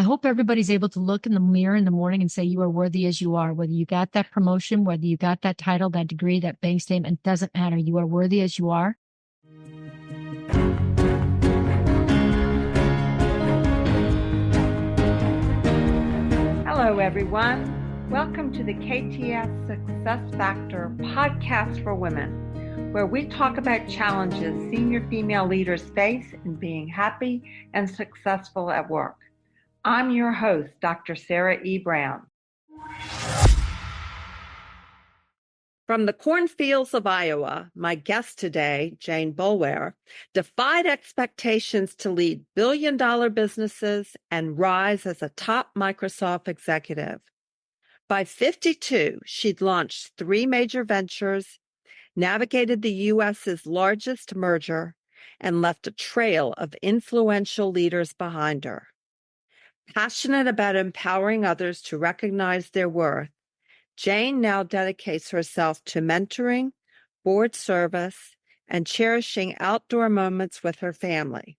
I hope everybody's able to look in the mirror in the morning and say, you are worthy as you are. Whether you got that promotion, whether you got that title, that degree, that bank statement, doesn't matter. You are worthy as you are. Hello, everyone. Welcome to the KTS Success Factor podcast for women, where we talk about challenges senior female leaders face in being happy and successful at work. I'm your host, Dr. Sarah E. Brown. From the cornfields of Iowa, my guest today, Jane Boulware, defied expectations to lead billion-dollar businesses and rise as a top Microsoft executive. By 52, she'd launched 3 major ventures, navigated the U.S.'s largest merger, and left a trail of influential leaders behind her. Passionate about empowering others to recognize their worth, Jane now dedicates herself to mentoring, board service, and cherishing outdoor moments with her family.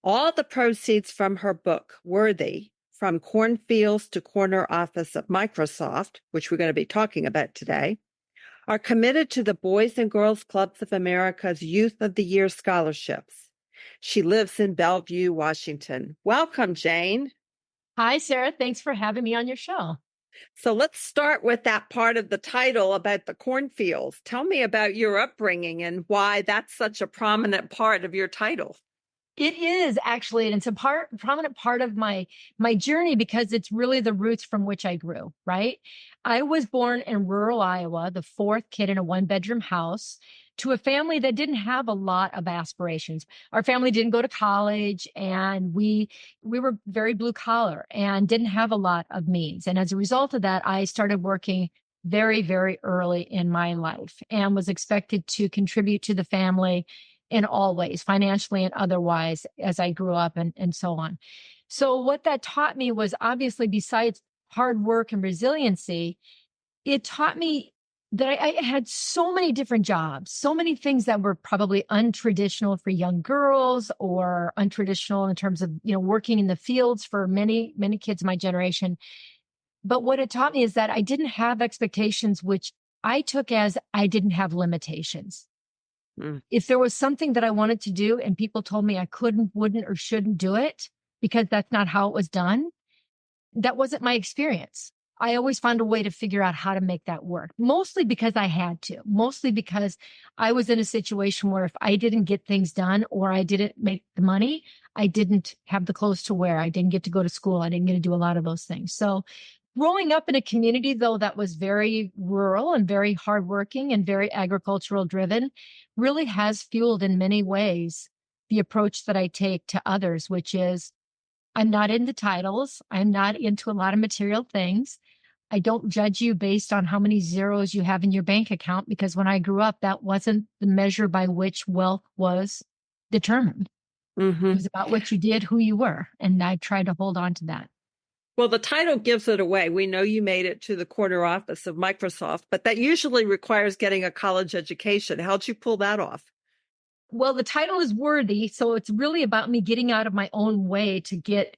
All the proceeds from her book, Worthy, From Cornfields to Corner Office of Microsoft, which we're going to be talking about today, are committed to the Boys and Girls Clubs of America's Youth of the Year scholarships. She lives in Bellevue, Washington. Welcome, Jane. Hi, Sarah. Thanks for having me on your show. So let's start with that part of the title about the cornfields. Tell me about your upbringing and why that's such a prominent part of your title. It is actually, and it's a prominent part of my journey because it's really the roots from which I grew, right? I was born in rural Iowa, the 4th kid in a 1-bedroom house, to a family that didn't have a lot of aspirations. Our family didn't go to college, and we were very blue collar and didn't have a lot of means. And as a result of that, I started working very, very early in my life and was expected to contribute to the family in all ways, financially and otherwise, as I grew up and so on. So what that taught me was, obviously, besides hard work and resiliency, it taught me that I had so many different jobs, so many things that were probably untraditional for young girls or untraditional in terms of, working in the fields for many, many kids my generation. But what it taught me is that I didn't have expectations, which I took as I didn't have limitations. If there was something that I wanted to do and people told me I couldn't, wouldn't, or shouldn't do it because that's not how it was done, that wasn't my experience. I always found a way to figure out how to make that work, mostly because I had to, mostly because I was in a situation where if I didn't get things done or I didn't make the money, I didn't have the clothes to wear. I didn't get to go to school. I didn't get to do a lot of those things. So growing up in a community, though, that was very rural and very hardworking and very agricultural driven, really has fueled in many ways the approach that I take to others, which is I'm not into titles. I'm not into a lot of material things. I don't judge you based on how many zeros you have in your bank account, because when I grew up, that wasn't the measure by which wealth was determined. It was about what you did, who you were. And I tried to hold on to that. Well, the title gives it away. We know you made it to the corner office of Microsoft, but that usually requires getting a college education. How'd you pull that off? Well, the title is Worthy, so it's really about me getting out of my own way to get,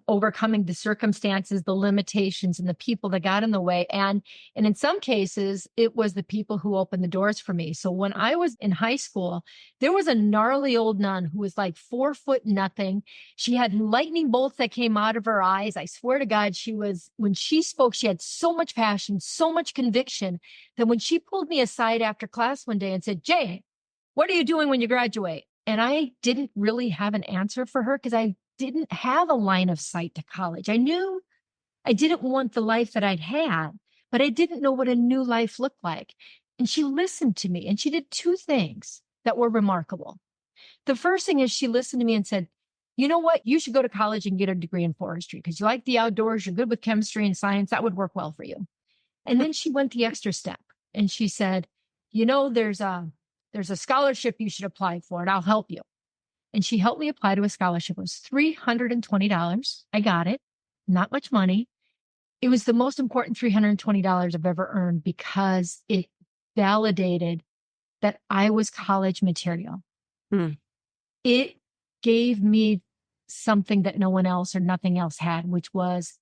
overcoming the circumstances, the limitations, and the people that got in the way. And in some cases, it was the people who opened the doors for me. So when I was in high school, there was a gnarly old nun who was like 4 foot nothing. She had lightning bolts that came out of her eyes. I swear to God, when she spoke, she had so much passion, so much conviction that when she pulled me aside after class one day and said, "Jay, what are you doing when you graduate?" And I didn't really have an answer for her because I didn't have a line of sight to college. I knew I didn't want the life that I'd had, but I didn't know what a new life looked like. And she listened to me, and she did 2 things that were remarkable. The first thing is she listened to me and said, "You know what? You should go to college and get a degree in forestry because you like the outdoors. You're good with chemistry and science. That would work well for you." And then she went the extra step and she said, "There's a scholarship you should apply for, and I'll help you." And she helped me apply to a scholarship. It was $320. I got it. Not much money. It was the most important $320 I've ever earned because it validated that I was college material. It gave me something that no one else or nothing else had, which was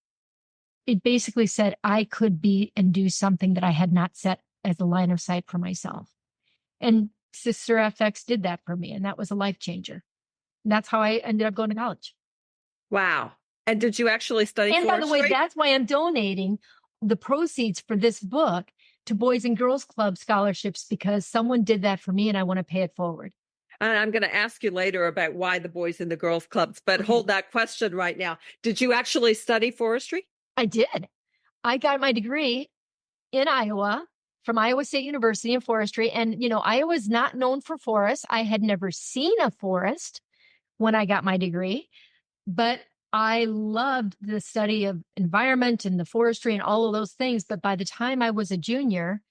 it basically said I could be and do something that I had not set as a line of sight for myself. And Sister FX did that for me. And that was a life changer. And that's how I ended up going to college. Wow. And did you actually study And forestry? by the way, that's why I'm donating the proceeds for this book to Boys and Girls Club scholarships, because someone did that for me and I want to pay it forward. And I'm going to ask you later about why the Boys and the Girls Clubs, but hold that question right now. Did you actually study forestry? I did. I got my degree in Iowa from Iowa State University in forestry. And, Iowa's not known for forests. I had never seen a forest when I got my degree, but I loved the study of environment and the forestry and all of those things. But by the time I was a junior,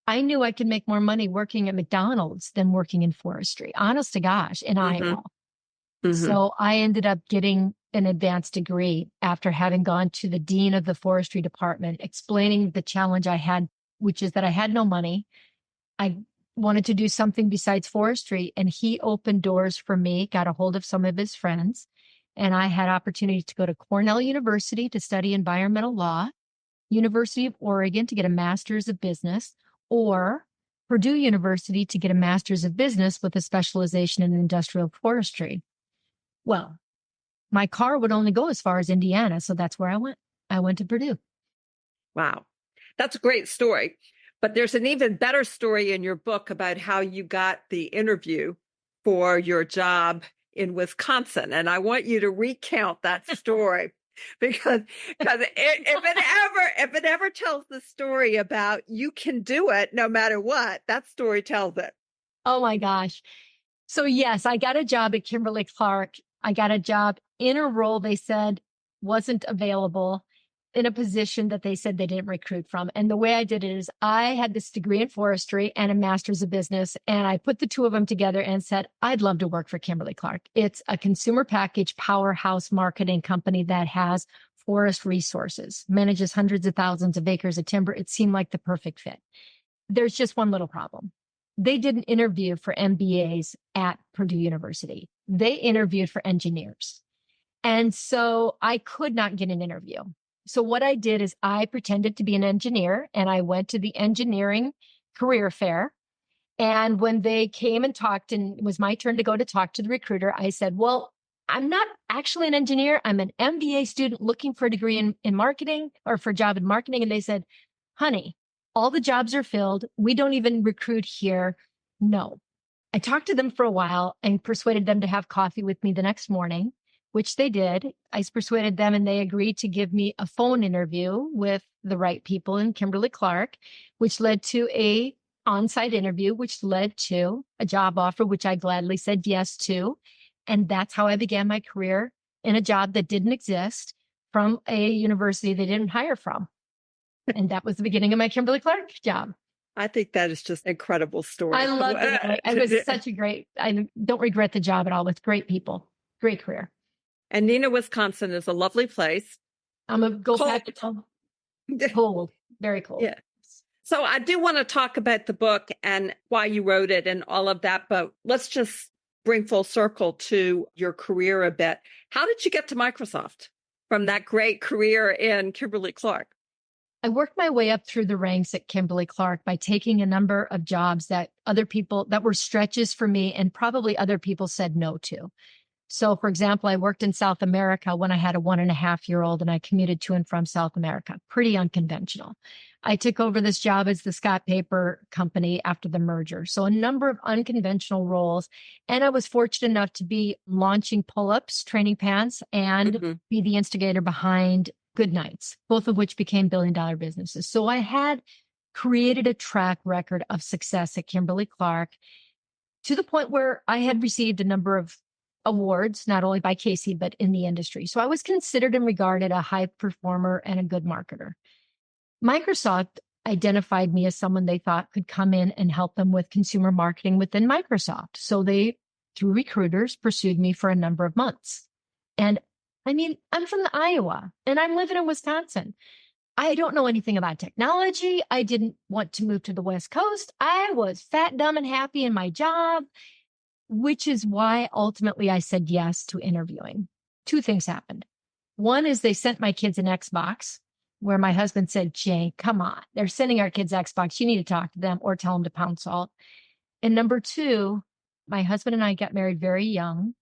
I knew I could make more money working at McDonald's than working in forestry, honest to gosh, in Iowa. So I ended up getting an advanced degree after having gone to the dean of the forestry department, explaining the challenge I had, which is that I had no money. I wanted to do something besides forestry, and he opened doors for me, got a hold of some of his friends, and I had opportunity to go to Cornell University to study environmental law, University of Oregon to get a master's of business, or Purdue University to get a master's of business with a specialization in industrial forestry. Well, my car would only go as far as Indiana, so that's where I went. I went to Purdue. Wow. That's a great story. But there's an even better story in your book about how you got the interview for your job in Wisconsin. And I want you to recount that story because if it ever tells the story about you can do it no matter what, that story tells it. Oh my gosh. So yes, I got a job at Kimberly Clark. I got a job in a role they said wasn't available, in a position that they said they didn't recruit from. And the way I did it is I had this degree in forestry and a master's of business. And I put the two of them together and said, I'd love to work for Kimberly Clark. It's a consumer package powerhouse marketing company that has forest resources, manages hundreds of thousands of acres of timber. It seemed like the perfect fit. There's just one little problem. They didn't interview for MBAs at Purdue University. They interviewed for engineers. And so I could not get an interview. So what I did is I pretended to be an engineer and I went to the engineering career fair. And when they came and talked and it was my turn to go to talk to the recruiter, I said, well, I'm not actually an engineer. I'm an MBA student looking for a degree in marketing or for a job in marketing. And they said, honey, all the jobs are filled. We don't even recruit here. No. I talked to them for a while and persuaded them to have coffee with me the next morning, which they did. I persuaded them and they agreed to give me a phone interview with the right people in Kimberly Clark, which led to a on-site interview, which led to a job offer, which I gladly said yes to. And that's how I began my career in a job that didn't exist from a university they didn't hire from. And that was the beginning of my Kimberly Clark job. I think that is just an incredible story. I loved it. It was I don't regret the job at all, with great people, great career. And Neenah, Wisconsin is a lovely place. I'm a go back cold, very cold. Yeah. So I do want to talk about the book and why you wrote it and all of that, but let's just bring full circle to your career a bit. How did you get to Microsoft from that great career in Kimberly Clark? I worked my way up through the ranks at Kimberly Clark by taking a number of jobs that were stretches for me and probably other people said no to. So, for example, I worked in South America when I had a 1.5-year-old and I commuted to and from South America. Pretty unconventional. I took over this job as the Scott Paper company after the merger. So a number of unconventional roles. And I was fortunate enough to be launching pull-ups, training pants, and be the instigator behind Good Nights, both of which became billion-dollar businesses. So I had created a track record of success at Kimberly Clark to the point where I had received a number of awards, not only by Casey, but in the industry. So I was considered and regarded a high performer and a good marketer. Microsoft identified me as someone they thought could come in and help them with consumer marketing within Microsoft. So they, through recruiters, pursued me for a number of months. And I mean, I'm from Iowa and I'm living in Wisconsin. I don't know anything about technology. I didn't want to move to the West Coast. I was fat, dumb, and happy in my job, which is why ultimately I said yes to interviewing. two things happened. One is they sent my kids an Xbox where my husband said, Jane, come on, they're sending our kids Xbox. You need to talk to them or tell them to pound salt. And number two, my husband and I got married very young,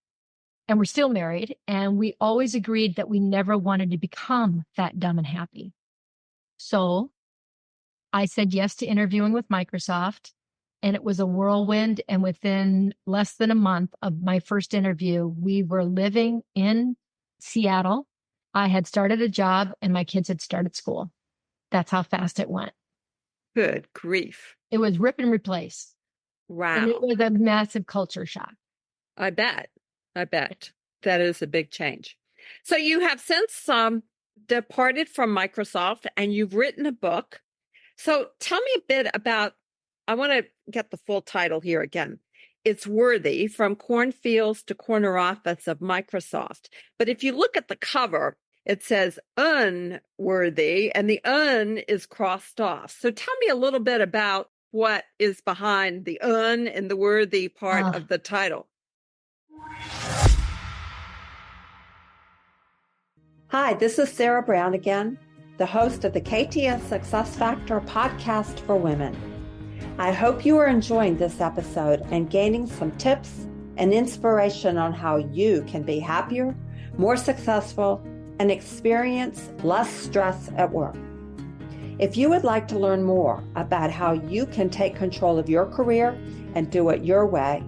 and we're still married. And we always agreed that we never wanted to become fat, dumb, and happy. So I said yes to interviewing with Microsoft, and it was a whirlwind. And within less than a month of my first interview, we were living in Seattle. I had started a job and my kids had started school. That's how fast it went. Good grief. It was rip and replace. Wow. And it was a massive culture shock. I bet. That is a big change. So you have since departed from Microsoft and you've written a book. So tell me a bit about, I want to get the full title here again. It's Worthy, From Cornfields to Corner Office of Microsoft. But if you look at the cover, it says unworthy, and the un is crossed off. So tell me a little bit about what is behind the un and the worthy part of the title. Hi, this is Sarah Brown again, the host of the KTS Success Factor podcast for women. I hope you are enjoying this episode and gaining some tips and inspiration on how you can be happier, more successful, and experience less stress at work. If you would like to learn more about how you can take control of your career and do it your way,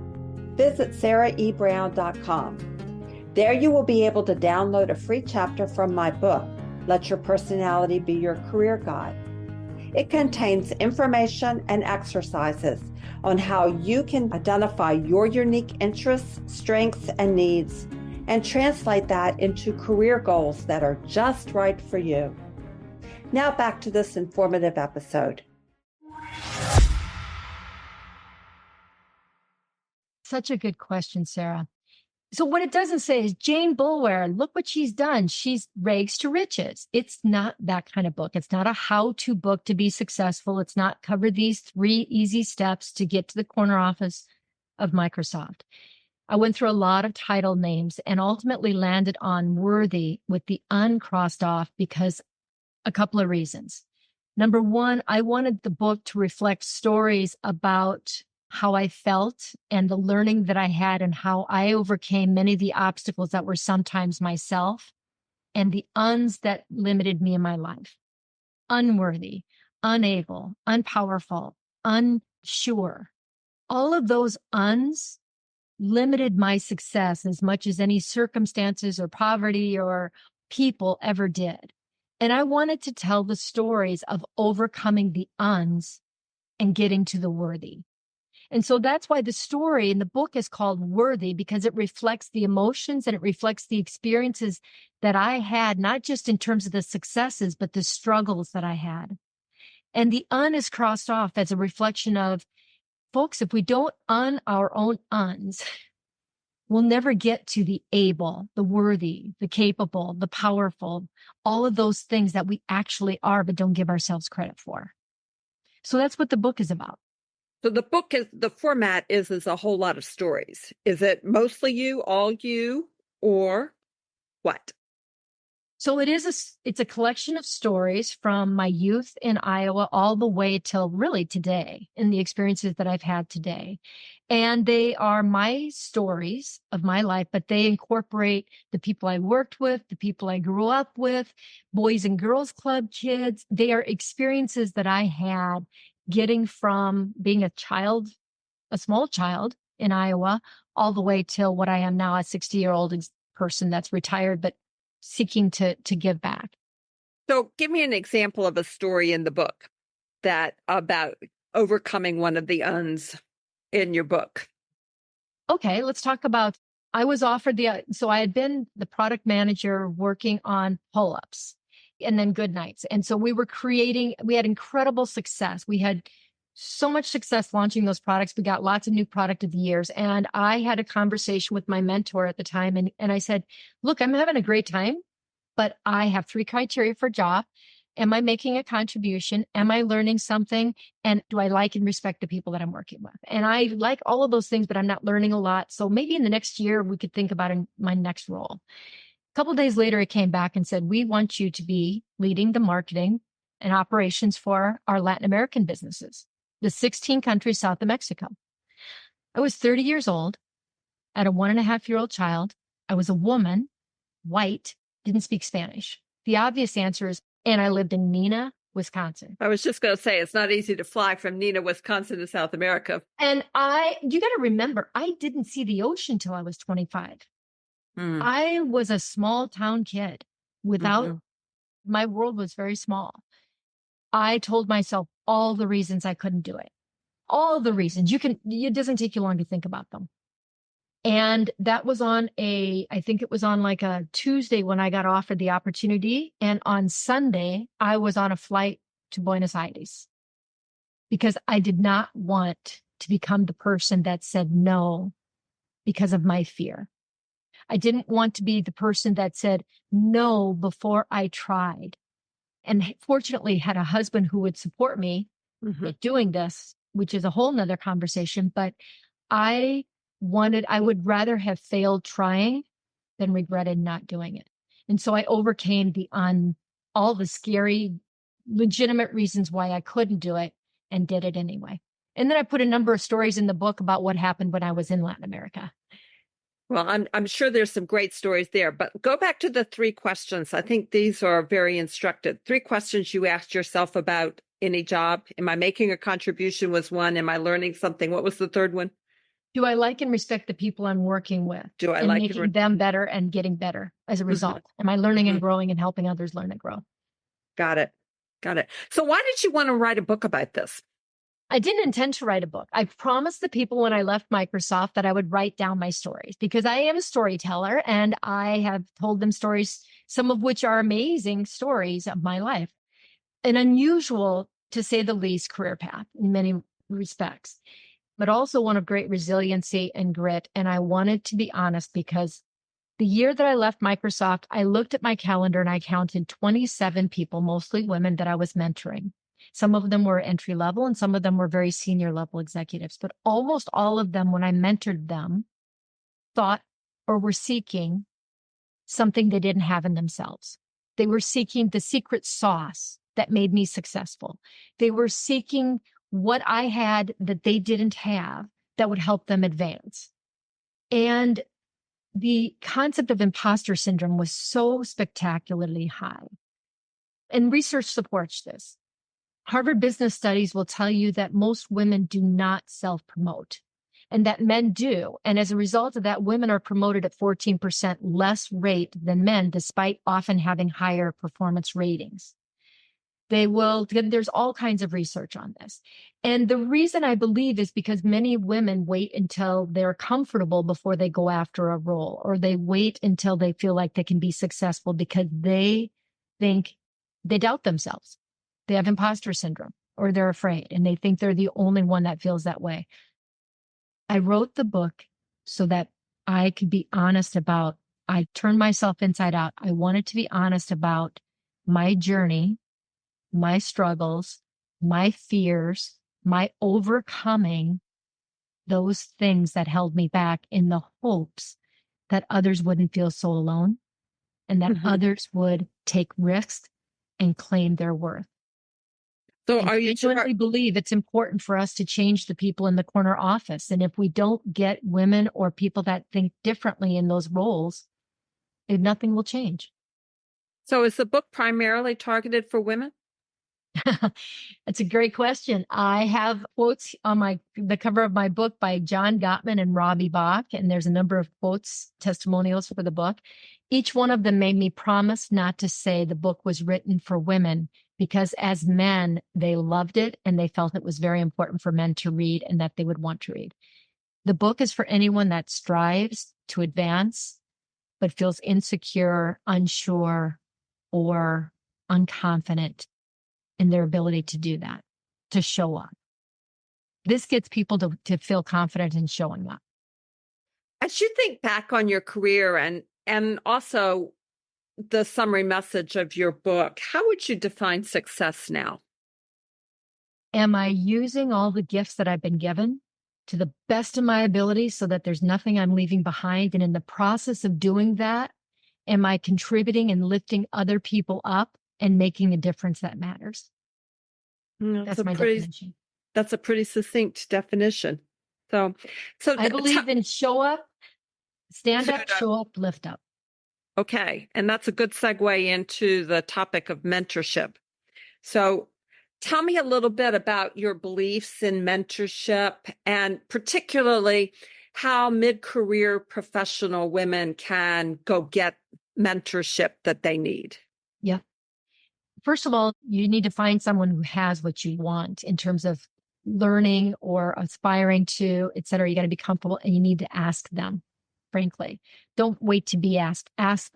visit sarahebrown.com. There you will be able to download a free chapter from my book, Let Your Personality Be Your Career Guide. It contains information and exercises on how you can identify your unique interests, strengths, and needs, and translate that into career goals that are just right for you. Now back to this informative episode. Such a good question, Sarah. So what it doesn't say is Jane Boulware, look what she's done. She's rags to riches. It's not that kind of book. It's not a how-to book to be successful. It's not cover these 3 easy steps to get to the corner office of Microsoft. I went through a lot of title names and ultimately landed on Worthy with the uncrossed off because a couple of reasons. Number one, I wanted the book to reflect stories about how I felt and the learning that I had and how I overcame many of the obstacles that were sometimes myself and the uns that limited me in my life. Unworthy, unable, unpowerful, unsure. All of those uns limited my success as much as any circumstances or poverty or people ever did. And I wanted to tell the stories of overcoming the uns and getting to the worthy. And so that's why the story in the book is called Worthy, because it reflects the emotions and it reflects the experiences that I had, not just in terms of the successes, but the struggles that I had. And the un is crossed off as a reflection of, folks, if we don't un our own uns, we'll never get to the able, the worthy, the capable, the powerful, all of those things that we actually are, but don't give ourselves credit for. So that's what the book is about. So the book is, the format is a whole lot of stories. Is it mostly you, all you, or what? So it's a collection of stories from my youth in Iowa all the way till really today and the experiences that I've had today. And they are my stories of my life, but they incorporate the people I worked with, the people I grew up with, Boys and Girls Club kids. They are experiences that I had getting from being a small child in Iowa, all the way till what I am now, a 60-year-old person that's retired, but seeking to give back. So give me an example of a story in the book that about overcoming one of the uns in your book. Okay, let's talk about, I was offered so I had been the product manager working on pull-ups and then good nights. And so we had incredible success. We had so much success launching those products. We got lots of new product of the years. And I had a conversation with my mentor at the time. And I said, look, I'm having a great time, but I have 3 criteria for a job. Am I making a contribution? Am I learning something? And do I like and respect the people that I'm working with? And I like all of those things, but I'm not learning a lot. So maybe in the next year, we could think about my next role. couple of days later, he came back and said, we want you to be leading the marketing and operations for our Latin American businesses, the 16 countries south of Mexico. I was 30 years old. I had a 1.5-year-old child. I was a woman, white, didn't speak Spanish. The obvious answer is, and I lived in Neenah, Wisconsin. I was just going to say, it's not easy to fly from Neenah, Wisconsin to South America. And you got to remember, I didn't see the ocean till I was 25. I was a small town kid without, my world was very small. I told myself all the reasons I couldn't do it. All the reasons. It doesn't take you long to think about them. And that was I think it was on like a Tuesday when I got offered the opportunity. And on Sunday, I was on a flight to Buenos Aires because I did not want to become the person that said no because of my fear. I didn't want to be the person that said no before I tried. And fortunately had a husband who would support me doing this, which is a whole nother conversation. But I would rather have failed trying than regretted not doing it. And so I overcame all the scary, legitimate reasons why I couldn't do it and did it anyway. And then I put a number of stories in the book about what happened when I was in Latin America. Well, I'm sure there's some great stories there, but go back to the 3 questions. I think these are very instructive. 3 questions you asked yourself about any job. Am I making a contribution was one. Am I learning something? What was the third one? Do I like and respect the people I'm working with? Do I like making them better and getting better as a result? Am I learning and growing and helping others learn and grow? Got it. So why did you want to write a book about this? I didn't intend to write a book. I promised the people when I left Microsoft that I would write down my stories because I am a storyteller and I have told them stories, some of which are amazing stories of my life. An unusual, to say the least, career path in many respects, but also one of great resiliency and grit. And I wanted to be honest because the year that I left Microsoft, I looked at my calendar and I counted 27 people, mostly women, that I was mentoring. Some of them were entry level and some of them were very senior level executives, but almost all of them, when I mentored them, thought or were seeking something they didn't have in themselves. They were seeking the secret sauce that made me successful. They were seeking what I had that they didn't have that would help them advance. And the concept of imposter syndrome was so spectacularly high. And research supports this. Harvard Business Studies will tell you that most women do not self-promote and that men do. And as a result of that, women are promoted at 14% less rate than men, despite often having higher performance ratings. There's all kinds of research on this. And the reason I believe is because many women wait until they're comfortable before they go after a role, or they wait until they feel like they can be successful because they doubt themselves. They have imposter syndrome or they're afraid and they think they're the only one that feels that way. I wrote the book so that I could be honest I turned myself inside out. I wanted to be honest about my journey, my struggles, my fears, my overcoming those things that held me back in the hopes that others wouldn't feel so alone and that others would take risks and claim their worth. So I genuinely believe it's important for us to change the people in the corner office. And if we don't get women or people that think differently in those roles, nothing will change. So is the book primarily targeted for women? That's a great question. I have quotes on the cover of my book by John Gottman and Robbie Bach, and there's a number of quotes, testimonials for the book. Each one of them made me promise not to say the book was written for women, because as men, they loved it and they felt it was very important for men to read and that they would want to read. The book is for anyone that strives to advance, but feels insecure, unsure, or unconfident in their ability to do that, to show up. This gets people to feel confident in showing up. As you think back on your career and also the summary message of your book, how would you define success now? Am I using all the gifts that I've been given to the best of my ability so that there's nothing I'm leaving behind? And in the process of doing that, am I contributing and lifting other people up and making a difference that matters? That's my definition. That's a pretty succinct definition. So I believe in show up, stand up, show up, lift up. Okay. And that's a good segue into the topic of mentorship. So tell me a little bit about your beliefs in mentorship and particularly how mid-career professional women can go get mentorship that they need. Yeah. First of all, you need to find someone who has what you want in terms of learning or aspiring to, et cetera. You got to be comfortable and you need to ask them, frankly. Don't wait to be asked. Ask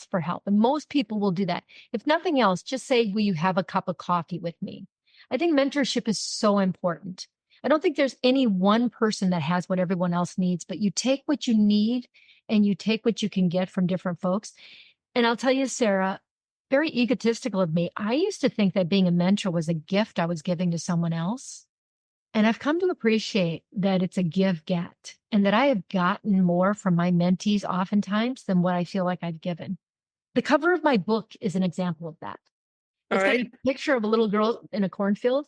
for help. And most people will do that. If nothing else, just say, will you have a cup of coffee with me? I think mentorship is so important. I don't think there's any one person that has what everyone else needs, but you take what you need and you take what you can get from different folks. And I'll tell you, Sarah, very egotistical of me. I used to think that being a mentor was a gift I was giving to someone else. And I've come to appreciate that it's a give-get and that I have gotten more from my mentees oftentimes than what I feel like I've given. The cover of my book is an example of that. It's got a picture of a little girl in a cornfield.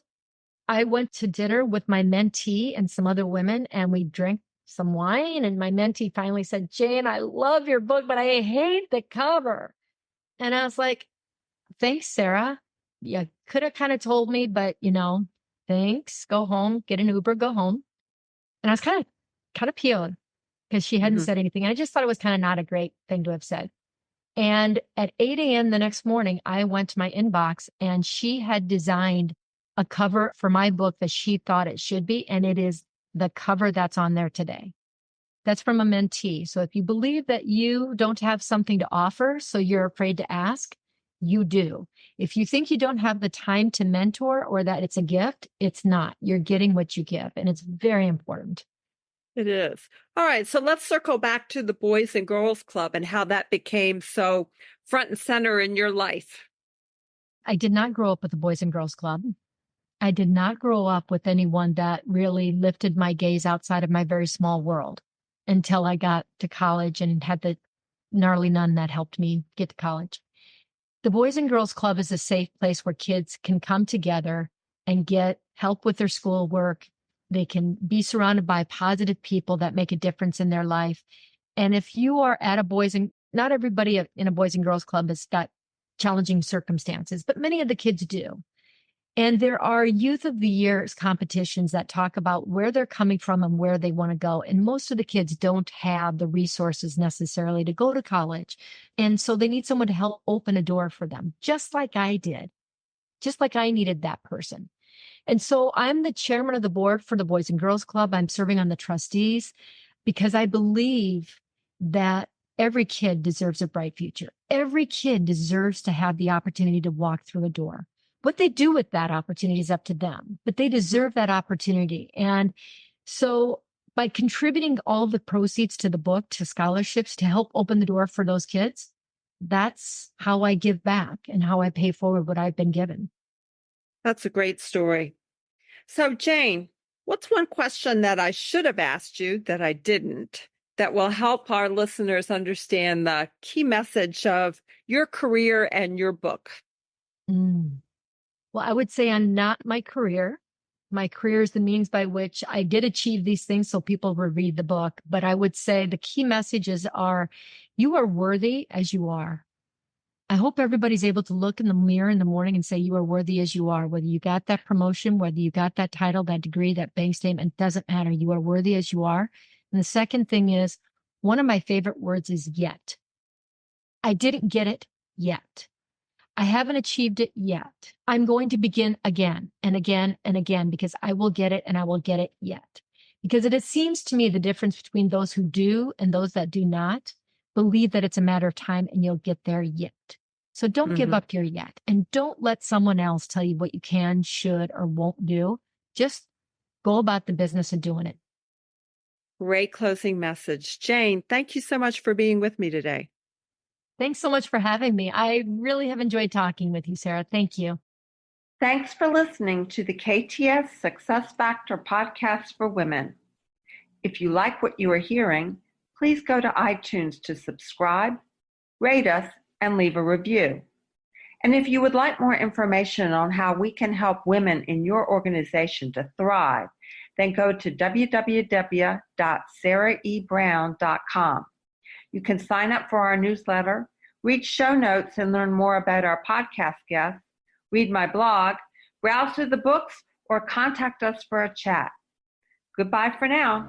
I went to dinner with my mentee and some other women, and we drank some wine. And my mentee finally said, Jane, I love your book, but I hate the cover. And I was like, thanks, Sarah. You could have kind of told me, but thanks. Go home, get an Uber, go home. And I was kind of peeled because she hadn't said anything. I just thought it was kind of not a great thing to have said. And at 8 a.m. the next morning, I went to my inbox and she had designed a cover for my book that she thought it should be. And it is the cover that's on there today. That's from a mentee. So if you believe that you don't have something to offer, so you're afraid to ask, you do. If you think you don't have the time to mentor or that it's a gift, it's not. You're getting what you give. And it's very important. It is. All right. So let's circle back to the Boys and Girls Club and how that became so front and center in your life. I did not grow up with the Boys and Girls Club. I did not grow up with anyone that really lifted my gaze outside of my very small world until I got to college and had the gnarly nun that helped me get to college. The Boys and Girls Club is a safe place where kids can come together and get help with their schoolwork. They can be surrounded by positive people that make a difference in their life. And if you are at not everybody in a Boys and Girls Club has got challenging circumstances, but many of the kids do. And there are Youth of the Year competitions that talk about where they're coming from and where they want to go. And most of the kids don't have the resources necessarily to go to college. And so they need someone to help open a door for them, just like I did, just like I needed that person. And so I'm the chairman of the board for the Boys and Girls Club. I'm serving on the trustees because I believe that every kid deserves a bright future. Every kid deserves to have the opportunity to walk through a door. What they do with that opportunity is up to them, but they deserve that opportunity. And so by contributing all the proceeds to the book, to scholarships, to help open the door for those kids, that's how I give back and how I pay forward what I've been given. That's a great story. So, Jane, what's one question that I should have asked you that I didn't, that will help our listeners understand the key message of your career and your book? Well, I would say I'm not my career. My career is the means by which I did achieve these things so people would read the book. But I would say the key messages are, you are worthy as you are. I hope everybody's able to look in the mirror in the morning and say you are worthy as you are. Whether you got that promotion, whether you got that title, that degree, that bank statement, doesn't matter. You are worthy as you are. And the second thing is, one of my favorite words is yet. I didn't get it yet. I haven't achieved it yet. I'm going to begin again and again and again because I will get it and I will get it yet. Because it seems to me the difference between those who do and those that do not believe that it's a matter of time and you'll get there yet. So don't give up your yet, and don't let someone else tell you what you can, should, or won't do. Just go about the business of doing it. Great closing message. Jane, thank you so much for being with me today. Thanks so much for having me. I really have enjoyed talking with you, Sarah. Thank you. Thanks for listening to the KTS Success Factor podcast for women. If you like what you are hearing, please go to iTunes to subscribe, rate us, and leave a review. And if you would like more information on how we can help women in your organization to thrive, then go to www.sarahebrown.com. You can sign up for our newsletter, read show notes and learn more about our podcast guests, read my blog, browse through the books, or contact us for a chat. Goodbye for now.